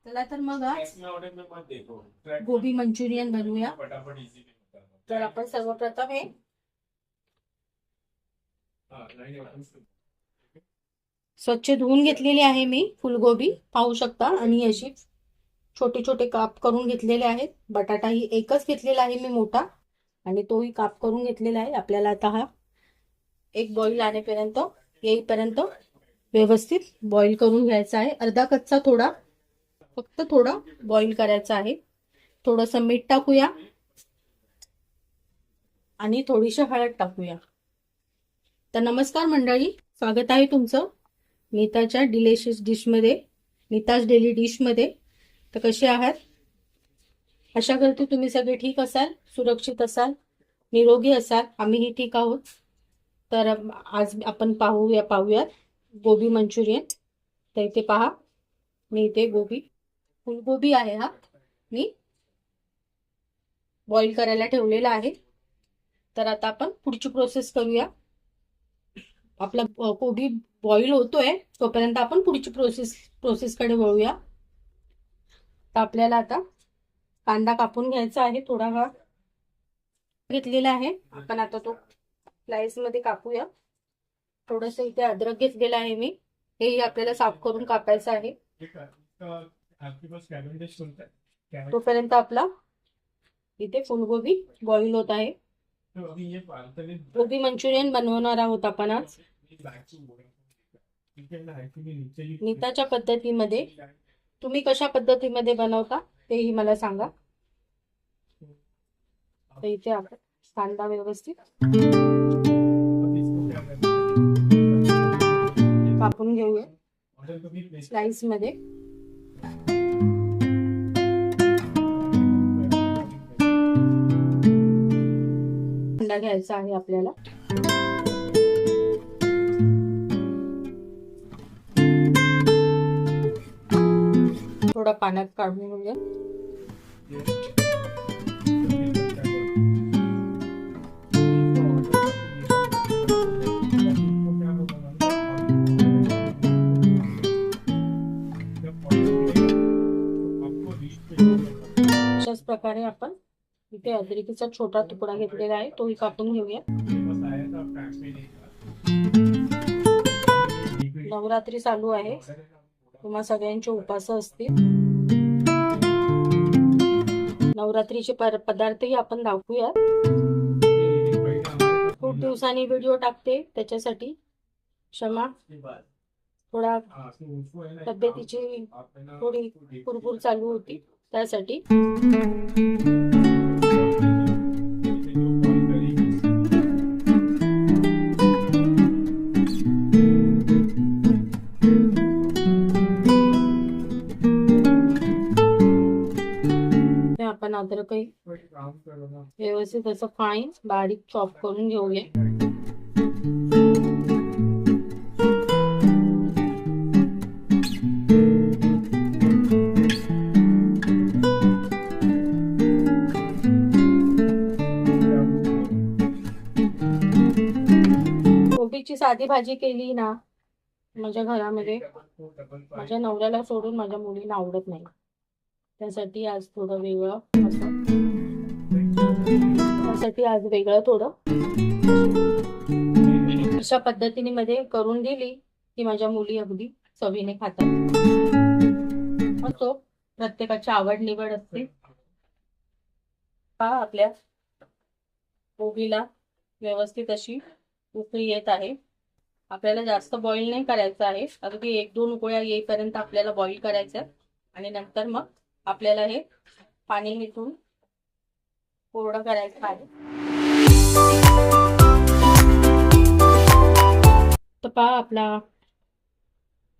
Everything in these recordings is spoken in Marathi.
चला तर मग आज गोबी मंचुरियन बनवूया. तर आपण सर्वप्रथम हे स्वच्छ धुवून घेतलेली आहे मी फुलगोबी पाहू शकता, आणि अशी छोटे छोटे काप करून घेतलेले आहेत. बटाटा ही एकच घेतलेला आहे मी मोठा, आणि तोही काप करून घेतलेला आहे. आपल्याला आता हा एक बॉईल येईपर्यंत व्यवस्थित बॉईल करून घ्यायचा आहे. अर्धा कच्चा फक्त थोडा बॉईल करायचा आहे. थोडंसं मीठ टाकूया आणि थोडीशी हळद टाकूया. तर नमस्कार मंडळी, स्वागत आहे तुमचं नीताच्या डिलिशियस डिशमध्ये, नीताज डेली डिशमध्ये. तर कसे आहात? आशा करते तुम्ही सगळे ठीक असाल, सुरक्षित असाल, निरोगी असाल. आम्हीही ठीक आहोत. तर आज आपण पाहूयात गोबी मंचुरियन. तर इथे पहा, मी इथे फुलगोबी आहे, हा मी बॉईल करायला ठेवलेला आहे. तर आता आपण पुढची प्रोसेस करूया. आपला गोबी बॉईल होतोय तोपर्यंत आपण पुढची प्रोसेसकडे वळूया. तर आपल्याला आता कांदा कापून घ्यायचा आहे. थोडा हा घेतलेला आहे आपण, आता तो स्लाइस मध्ये कापूया. थोडंसं इथे अद्रक घेतलेला आहे मी, हेही आपल्याला साफ करून कापायचं आहे. तोपर्यंत आपला इथे फुलगोबी बॉईल होत आहे. गोबी मंचुरियन बनवणार आहोत आपण आज नीताच्या पद्धतीमध्ये. तुम्ही कशा पद्धतीमध्ये बनवता तेही मला सांगा. तर इथे आपण कांदा व्यवस्थित कापून घेऊया स्लाइस मध्ये. कांदा घ्यायचा आहे आपल्याला. थोडा पाण्यात काढून घेऊया. अशाच प्रकारे आपण इथे अद्रकीचा छोटा तुकडा घेतलेला आहे, तोही कापून घेऊया. नवरात्री चालू आहे, तुम्हा सगळ्यांचे उपास असतील. नवरात्रीचे पदार्थही आपण दाखवूया. खूप दिवसांनी व्हिडिओ टाकते, त्याच्यासाठी क्षमा. थोडा तब्येतीची थोडी कुरकुर चालू होती, त्यासाठी. आपण अद्रकही व्यवस्थित असं फाईन बारीक चॉप करून घेऊया. कोबीची साधी भाजी केली ना माझ्या घरामध्ये, माझ्या नवऱ्याला सोडून माझ्या मुलीला आवडत नाही. त्यासाठी आज थोडं वेगळं अशा पद्धतीने मध्ये करून दिली की माझ्या मुली अगदी चवीने खातात. असो, प्रत्येकाची आवड निवड असते. पहा, आपल्या गोबीला व्यवस्थित अशी उकळी येत आहे. आपल्याला जास्त बॉईल नाही करायचं आहे, अगदी 1-2 उकळ्या येईपर्यंत आपल्याला बॉईल करायचं, आणि नंतर मग आपल्याला हे पाणी निथून कोरडं करायचं आहे. तर पहा, आपला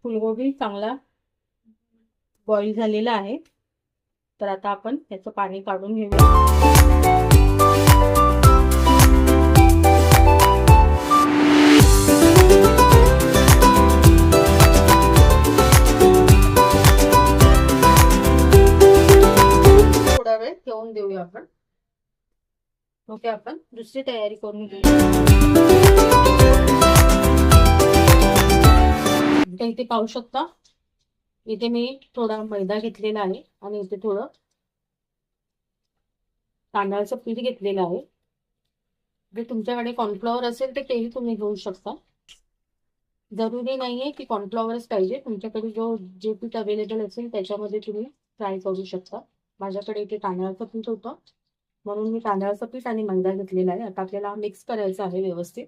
फुलगोबी चांगला बॉईल झालेला आहे. तर आता आपण याचं पाणी काढून घेऊया. ठेवून देऊया आपण. ओके, आपण दुसरी तयारी करून घेऊया. इथे पाहू शकता इथे मी थोडा मैदा घेतलेला आहे आणि इथे थोडं तांदळाचं पीठ घेतलेलं आहे. जर तुमच्याकडे कॉर्नफ्लॉवर असेल तर तेही तुम्ही घेऊ शकता. जरुरी नाहीये की कॉर्नफ्लॉवरच पाहिजे, तुमच्याकडे जे पीठ अवेलेबल असेल त्याच्यामध्ये तुम्ही फ्राय करू शकता. माझ्याकडे इथे तांदळाचं पीठ होतं म्हणून मी तांदळाचं पीठ आणि मैदा घेतलेला आहे. आता आपल्याला मिक्स करायचं आहे व्यवस्थित.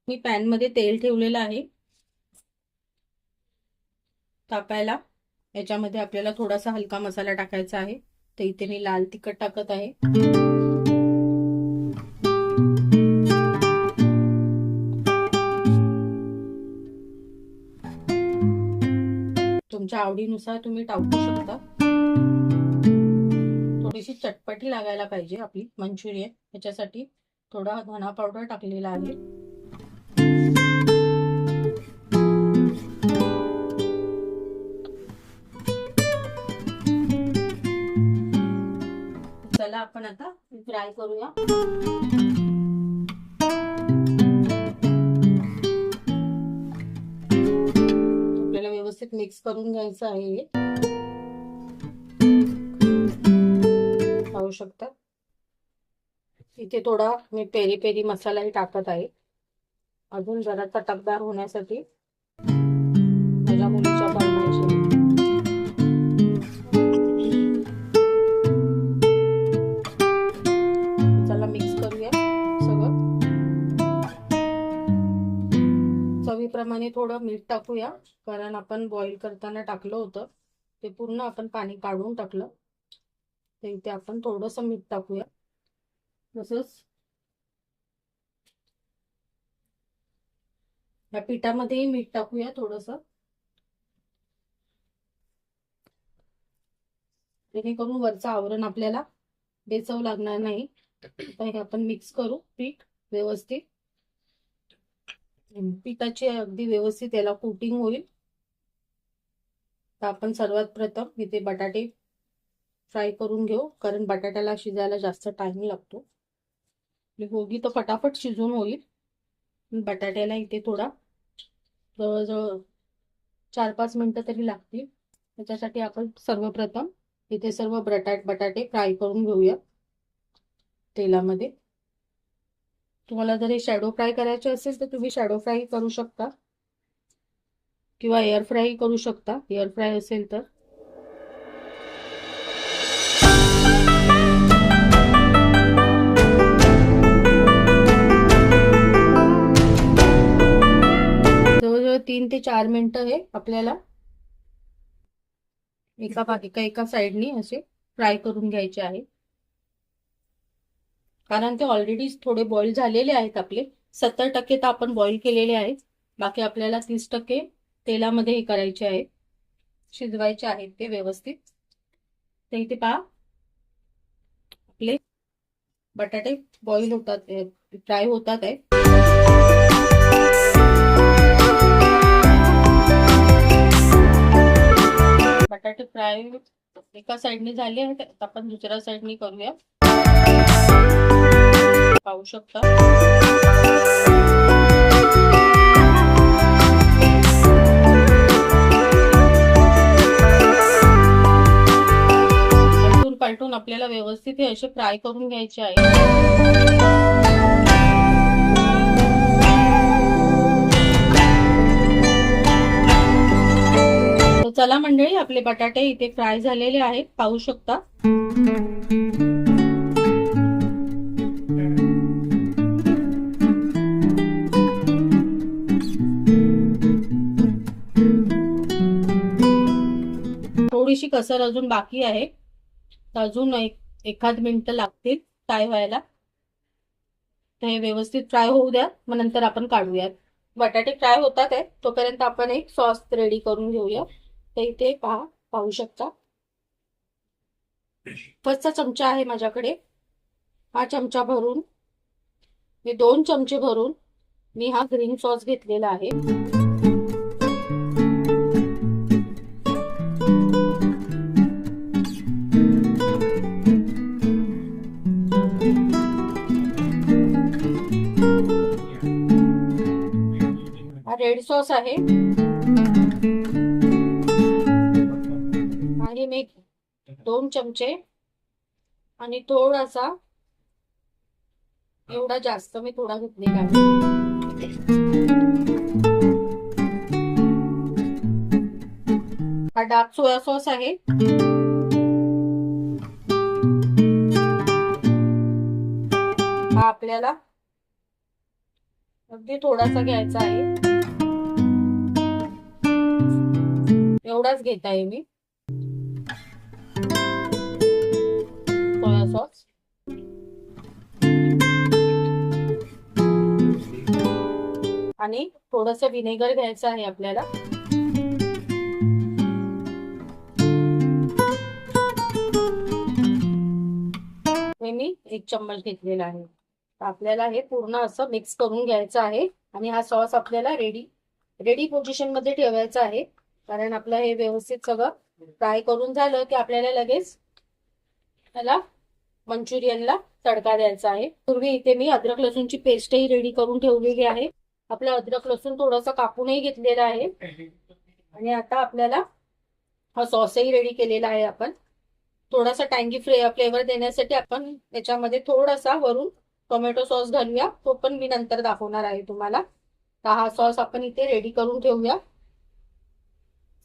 मी पॅन मध्ये तेल ठेवलेलं आहे तापायला. याच्यामध्ये आपल्याला थोडासा हलका मसाला टाकायचा आहे. तर इथे मी लाल तिखट टाकत आहे. तुमच्या आवडीनुसार तुम्ही टाकू शकता. थोडीशी चटपटी लागायला पाहिजे आपली मंचुरियन, याच्यासाठी थोडा धना पावडर टाकलेला आहे. चला आपण आता फ्राय करूया. आपल्याला व्यवस्थित मिक्स करून घ्यायचं आहे. पाहू शकता इथे थोडा मी पेरी पेरी मसालाही टाकत आहे, अजून जरा चटकदार होण्यासाठी. माझ्या मुलीच्या फरमाईशी. चला मिक्स करूया सगळं. चवीप्रमाणे थोडं मीठ टाकूया, कारण आपण बॉईल करताना टाकलं होतं ते पूर्ण आपण पाणी काढून टाकलं. तर इथे आपण थोडंसं मीठ टाकूया. तसंच या पिठामध्येही मीठ टाकूया थोडंसं, जेणेकरून वरचं आवरण आपल्याला बेचव लागणार नाही. तर हे आपण मिक्स करू पीठ व्यवस्थित. पिठाची अगदी व्यवस्थित याला कोटिंग होईल. तर आपण सर्वात प्रथम इथे बटाटे फ्राय करून घेऊ, कारण बटाट्याला शिजायला जास्त टाइम लागतो. गोबी तर फटाफट शिजून होईल, बटाट्याला इथे थोडा जवळजवळ 4-5 मिनिटं तरी लागतील. त्याच्यासाठी आपण सर्वप्रथम इथे सर्व बटाटे फ्राय करून घेऊया तेलामध्ये. तुम्हाला जर हे शॅडो फ्राय करायचे असेल तर तुम्ही शॅडो फ्राय करू शकता किंवा एअर फ्राय करू शकता. एअर फ्राय असेल तर जवळजवळ 3 ते 4 मिनिटं हे आपल्याला एका साइडनी असे फ्राय करून घ्यायचे आहे, कारण ते ऑलरेडी थोडे बॉईल झालेले आहेत. आपले 70% तर आपण बॉईल केलेले आहेत, बाकी आपल्याला 30% तेलामध्ये हे करायचे आहे, शिजवायचे आहेत ते व्यवस्थित. तर इथे पहा आपले बटाटे बॉईल होतात, फ्राय होतात आहे. बटाटे फ्राय एका साइडने झाले आहेत, आपण दुसऱ्या साइडने करूया. पाहू शकता पालटून आपल्याला व्यवस्थित हे असे फ्राय करून घ्यायचे आहे. तर चला मंडळी, आपले बटाटे इथे फ्राय झालेले आहेत, पाहू शकता. थोडीशी कसर अजून बाकी आहे, अजून एखाद मिनिट लागतील फ्राय व्हायला. तर हे व्यवस्थित फ्राय होऊ द्या, मग नंतर आपण काढूयात. बटाटे फ्राय होतात आहे तोपर्यंत आपण एक सॉस रेडी करून घेऊया. तर इथे पाहू शकता फर्स्टचा चमचा आहे माझ्याकडे. हा चमचा भरून 2 चमचे भरून मी हा ग्रीन सॉस घेतलेला आहे. रेड सॉस आहे. याच्यामध्ये मी 2 चमचे आणि थोडासा, एवढा जास्त मी थोडा घेतलेला आहे, हा डार्क सोया सॉस आहे। हा आपल्याला अगदी थोडासा घ्यायचा आहे, एवढाच घेत आहे मी सोया सॉस। आणि थोडंसं विनेगर घ्यायचं आहे आपल्याला। हे मी 1 चम्मच घेतलेला आहे। आपल्याला हे पूर्ण असं मिक्स करून घ्यायचं आहे आणि हा सॉस आपल्याला रेडी पोझिशन मध्ये ठेवायचा आहे, कारण आपलं हे व्यवस्थित सगळं फ्राय करून झालं की आपल्याला लगेच त्याला मंचुरियनला तडका द्यायचा आहे। पूर्वी इथे मी अद्रक लसूणची पेस्टही रेडी करून ठेवलेली आहे। आपलं अद्रक लसूण थोडंसं कापूनही घेतलेलं आहे आणि आता आपल्याला हा सॉसही रेडी केलेला आहे। आपण थोडासा टँगी फ्लेवर देण्यासाठी आपण त्याच्यामध्ये थोडासा वरून टोमॅटो सॉस घालूया, तो पण मी नंतर दाखवणार आहे तुम्हाला। तर हा सॉस आपण इथे रेडी करून ठेवूया।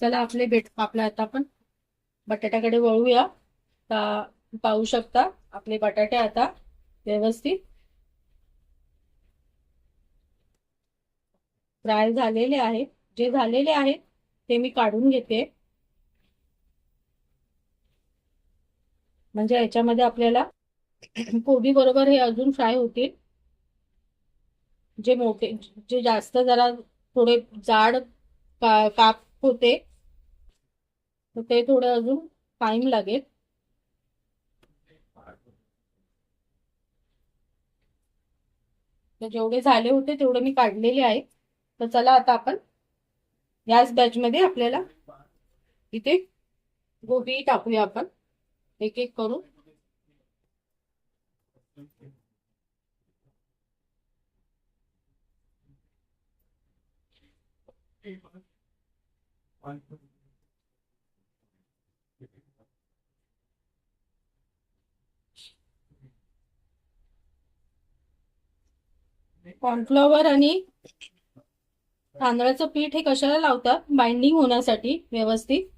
चला आपल्या आता आपण बटाट्याकडे वळूया। तर पाहू शकता आपले बटाटे आता व्यवस्थित फ्राय झालेले आहेत। जे झालेले आहेत ते मी काढून घेते, म्हणजे याच्यामध्ये आपल्याला कोबी बरोबर हे अजून फ्राय होतील। जे जास्त जरा थोडे जाड काप होते तर ते थोडे अजून टाइम लागेल। तर जेवढे झाले होते तेवढे मी काढलेले आहे। तर चला आता आपण याच बॅच मध्ये आपल्याला इथे गोबी टाकूया, आपण एक एक करून। कॉर्नफ्लॉवर आणि तांदळाचं पीठ हे कशाला लावतात? बाइंडिंग होण्यासाठी व्यवस्थित।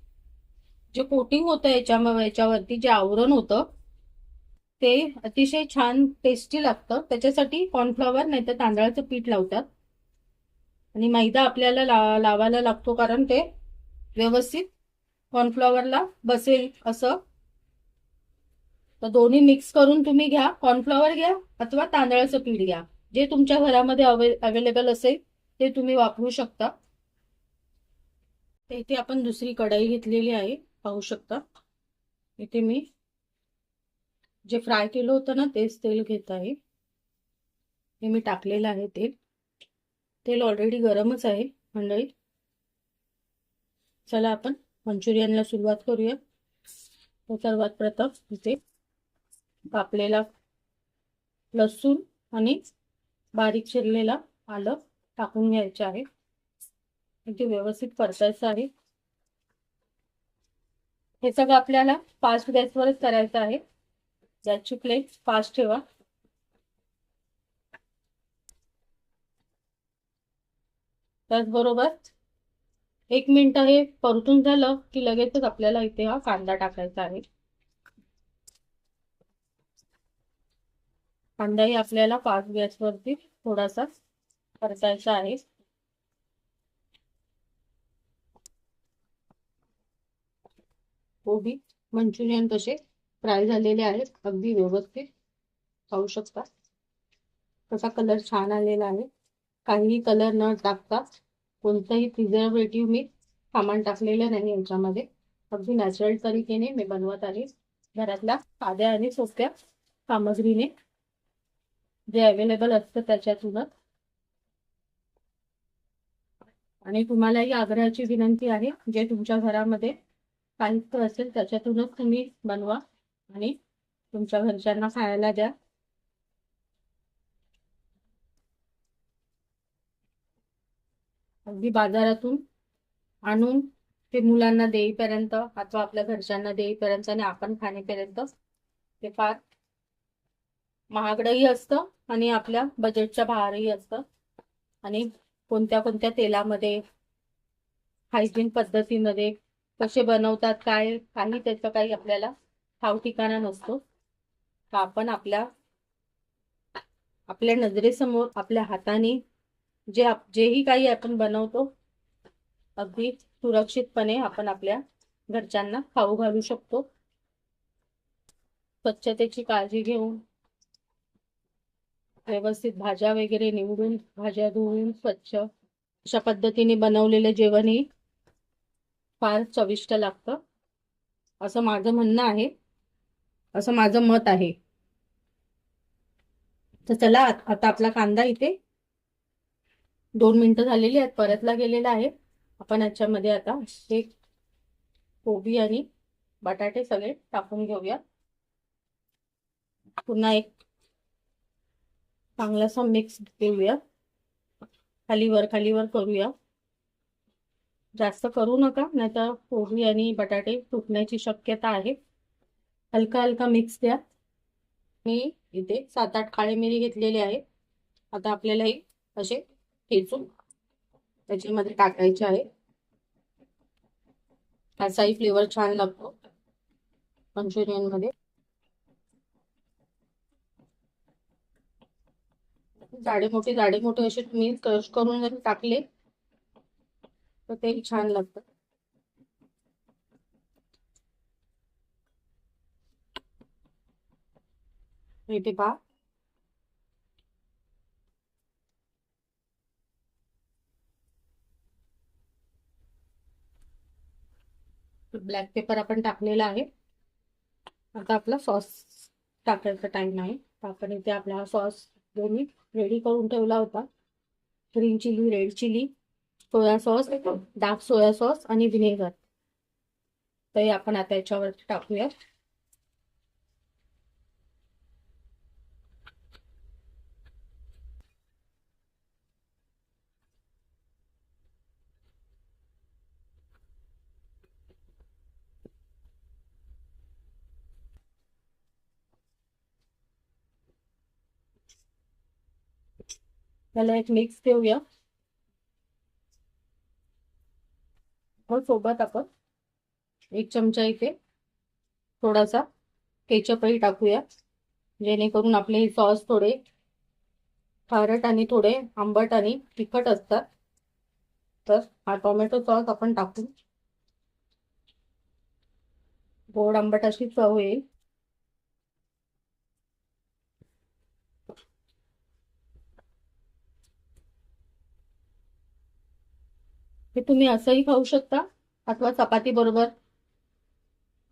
जे कोटिंग होतं याच्यावरती जे आवरण होतं ते अतिशय छान टेस्टी लागतं, त्याच्यासाठी कॉर्नफ्लॉवर नाही तर तांदळाचं पीठ लावतात। आणि मैदा आपल्याला लावायला लागतो, कारण ते व्यवस्थित कॉर्नफ्लॉवरला बसेल असं। तर दोन्ही मिक्स करून तुम्ही घ्या, कॉर्नफ्लॉवर घ्या अथवा तांदळाचं पीठ घ्या, जे तुमच्या घरामध्ये अवेलेबल असेल ते तुम्ही वापरू शकता। इथे आपण दुसरी कढई घेतलेली आहे, पाहू शकता। इथे मी जे फ्राय केलं होतं ना तेच तेल घेत आहे। हे मी टाकलेलं आहे तेल ऑलरेडी गरमच आहे मंडळी। चला आपण मंचुरियनला सुरुवात करूया। तर सर्वात प्रथम इथे कापलेला लसूण आणि बारीक चिरलेला आलं टाकून घ्यायचे आहे। इथे व्यवस्थित परतायचं आहे। हे सगळं आपल्याला फास्ट गॅसवरच करायचं आहे, गॅसची फ्लेम फास्ट ठेवा। त्याचबरोबर 1 मिनिट हे परतून झालं की लगेचच आपल्याला इथे हा कांदा टाकायचा आहे। कांदाही आपल्याला फास्ट गॅसवरती थोडासा परतायचा आहे। कोबी मंचुरियन कसे फ्राय झालेले आहेत अगदी व्यवस्थित, पाहू शकता कसा कलर छान आलेला आहे। काही कलर न टाकता कोणतंही प्रिझर्वेटिव्ह मी सामान टाकलेलं नाही याच्यामध्ये, अगदी नॅचरल तरीकेने मी बनवत आहे, घरातल्या साध्या आणि सोप्या सामग्रीने जे अवेलेबल असतं त्याच्यातूनच। आणि तुम्हालाही आग्रहाची विनंती आहे, जे तुमच्या घरामध्ये साहित्य असेल त्याच्यातूनच तुम्ही बनवा आणि तुमच्या घरच्यांना खायला द्या। अगदी बाजारातून आणून ते मुलांना देईपर्यंत अथवा आपल्या घरच्यांना देईपर्यंत आणि आपण खाण्यापर्यंत ते फार महागडंही असतं आणि आपल्या बजेटच्या बाहेरही असतं. आणि कोणत्या कोणत्या तेलामध्ये, हायजीन पद्धतीमध्ये कसे बनवतात, काय काही त्याचं काही आपल्याला ठाव ठिकाणा नसतो. तर आपण आपल्या नजरेसमोर आपल्या हाताने जेही काही आपण बनवतो अगदी सुरक्षितपणे आपण आपल्या घरच्यांना खाऊ घालू शकतो. स्वच्छतेची काळजी घेऊन, व्यवस्थित भाज्या वगैरे निवडून, भाज्या धुवून स्वच्छ अशा पद्धतीने बनवलेलं जेवणही फार चविष्ट लागतं, असं माझं म्हणणं आहे, असं माझं मत आहे. तर चला, आता आपला कांदा इथे 2 मिनिटं झालेली आहेत, परतला गेलेला आहे. आपण याच्यामध्ये आता हे कोबी आणि बटाटे सगळे टाकून घेऊया. पुन्हा एक चांगलासा मिक्स देऊया. खालीवर करूया. जास्त करू नका, नाहीतर कोबी आणि बटाटे तुटण्याची शक्यता आहे. हलका हलका मिक्स द्या. मी इथे 7-8 काळे मिरी घेतलेले आहे. आता आपल्याला हे असे ठेचून त्याच्यामध्ये टाकायचे आहे. त्याचाही फ्लेवर छान लागतो मंचुरियन मध्ये. जाडे मोठे असे तुम्ही क्रश करून जर टाकले तर ते छान लागतं. इथे पहा, ब्लॅक पेपर आपण टाकलेला आहे. आता आपला सॉस टाकायचा टाइम आहे. आपण इथे आपला हा सॉस दोन्ही रेडी करून ठेवला होता. Green chilli, red chilli, soya sauce, dark soya sauce आणि व्हिनेगर. तर हे आपण आता याच्यावरती टाकूया. त्याला एक मिक्स देऊया. मग सोबत आपण 1 चमचा इथे थोडासा केचपही टाकूया, जेणेकरून आपले सॉस थोडे खारट आणि थोडे आंबट आणि तिखट असतात. तर हा टोमॅटो सॉस आपण टाकून गोड आंबट अशी चव येईल. हे तुम्ही असंही खाऊ शकता, अथवा चपाती बरोबर,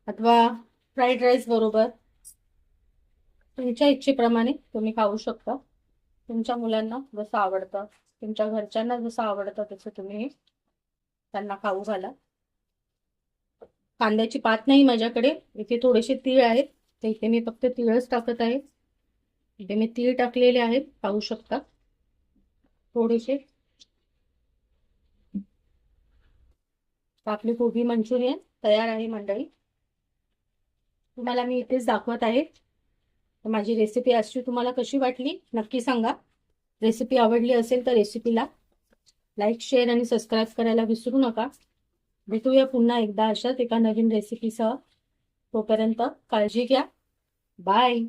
अथवा फ्राईड राईस बरोबर, तुमच्या इच्छेप्रमाणे तुम्ही खाऊ शकता. तुमच्या मुलांना जसं आवडतं, तुमच्या घरच्यांना जसं आवडतं तसं तुम्ही त्यांना खाऊ घाला. कांद्याची पात नाही माझ्याकडे, इथे थोडेसे तीळ आहेत, तर इथे मी फक्त तीळच टाकत आहे. इथे मी तीळ टाकलेले आहेत, पाहू शकता थोडेसे. आपली कोबी मंचुरियन तयार आहे मंडळी. तुम्हाला मी इथेच दाखवत आहे. माझी रेसिपी अशी तुम्हाला कशी वाटली नक्की सांगा. रेसिपी आवडली असेल तर रेसिपीला लाईक, शेअर आणि सबस्क्राईब करायला विसरू नका. भेटूया पुन्हा एकदा अशाच एका नवीन रेसिपीसह. तोपर्यंत काळजी घ्या. बाय.